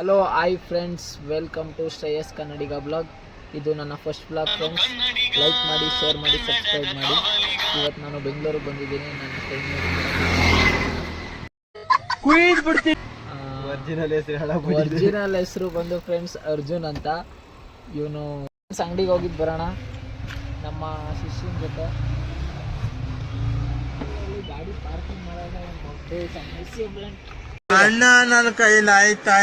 Hello hi friends, welcome to Shreyas Kannadiga blog. ಇದು ನನ್ನ first blog friends. Like ಮಾಡಿ, share ಮಾಡಿ, ಸಬ್ಸ್ಕ್ರೈಬ್ ಮಾಡಿ. ಇವತ್ತು ನಾನು ಬೆಂಗಳೂರಿಗೆ ಬಂದಿದ್ದೀನಿ. ನನ್ನ ಒರಿಜಿನಲ್ ಹೆಸರು ಬಂದು ಫ್ರೆಂಡ್ಸ್ ಅರ್ಜುನ್ ಅಂತ. ಇವನು ಅಂಗಡಿಗೆ ಹೋಗಿದ್ದು ಬರೋಣ ನಮ್ಮ ಶಿಷ್ಯನ ಜೊತೆ. ಗಾಡಿ ಪಾರ್ಕಿಂಗ್ ಮಾಡೋಣ ಸಮಸ್ಯೆ ಅಣ್ಣ ನನ್ನ ಕೈಲಿ ಆಯ್ತಾ.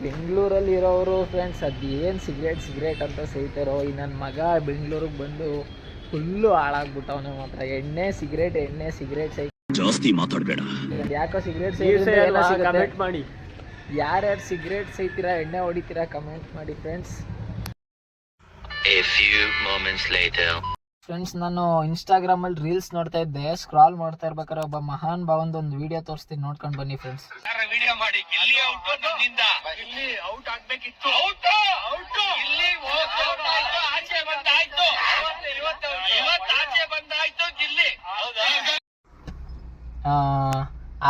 ಬೆಂಗಳೂರಲ್ಲಿ ಇರೋರು ಫ್ರೆಂಡ್ಸ್ ಅದೇನು ಸಿಗರೇಟ್ ಅಂತ ಸೇಯ್ತಾರೋ. ಈ ನನ್ನ ಮಗ ಬೆಂಗಳೂರಿಗೆ ಬಂದು ಫುಲ್ಲು ಹಾಳಾಗ್ಬಿಟ್ಟವನೇ. ಮಾತ್ರ ಎಣ್ಣೆ ಸಿಗರೇಟ್ ಜಾಸ್ತಿ ಮಾತಾಡಬೇಡ. ಯಾಕೋ ಸಿಗರೇಟ್ ಕಮೆಂಟ್ ಮಾಡಿ. ಯಾರ್ಯಾರು ಸಿಗರೇಟ್ ಸೇಯ್ತೀರಾ, ಎಣ್ಣೆ ಹೊಡಿತೀರಾ, ಕಮೆಂಟ್ ಮಾಡಿ ಫ್ರೆಂಡ್ಸ್. ಫ್ರೆಂಡ್ಸ್, ನಾನು ಇನ್ಸ್ಟಾಗ್ರಾಮ್ ಅಲ್ಲಿ ರೀಲ್ಸ್ ನೋಡ್ತಾ ಇದ್ದೆ. ಸ್ಕ್ರಾಲ್ ಮಾಡ್ತಾ ಇರ್ಬೇಕಾದ್ರೆ ಒಬ್ಬ ಮಹಾನ್ ಭಾವಂದು ಒಂದು ವಿಡಿಯೋ ತೋರಿಸ್ತೀನಿ, ನೋಡ್ಕೊಂಡು ಬನ್ನಿ ಫ್ರೆಂಡ್ಸ್.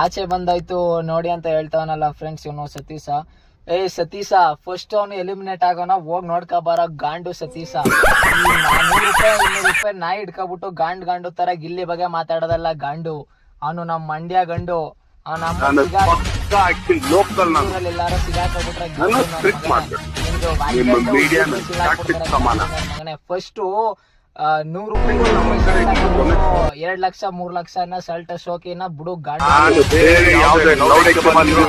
ಆಚೆ ಬಂದಾಯ್ತು ನೋಡಿ ಅಂತ ಹೇಳ್ತಾವನಲ್ಲ ಫ್ರೆಂಡ್ಸ್ ಇವನು ಸತೀಶ. ಸತೀಶ ಫಸ್ಟ್ ಅವನು ಎಲಿಮಿನೇಟ್ ಆಗೋನ, ಹೋಗಿ ನೋಡ್ಕೊಬಾರ ಗಾಂಡು ಸತೀಶ. 200 ರೂಪಾಯಿ ನಾಯಿ ಹಿಡ್ಕೊಬಿಟ್ಟು ಗಾಂಡು ತರ ಗಿಲ್ಲಿ ಬಗ್ಗೆ ಮಾತಾಡೋದಲ್ಲ ಗಾಂಡು. ಅವನು ನಮ್ಮ ಮಂಡ್ಯ ಗಂಡು. ಎಲ್ಲಾರು ಸಿಗಾಕೊಬಿಟ್ರೆ ಫಸ್ಟ್ 100 ರೂಪಾಯಿ 2 ಲಕ್ಷ 3 ಲಕ್ಷ ಶರ್ಟ್ ಶೋಕಿನ ಬಿಡು ಗಾಂಡು.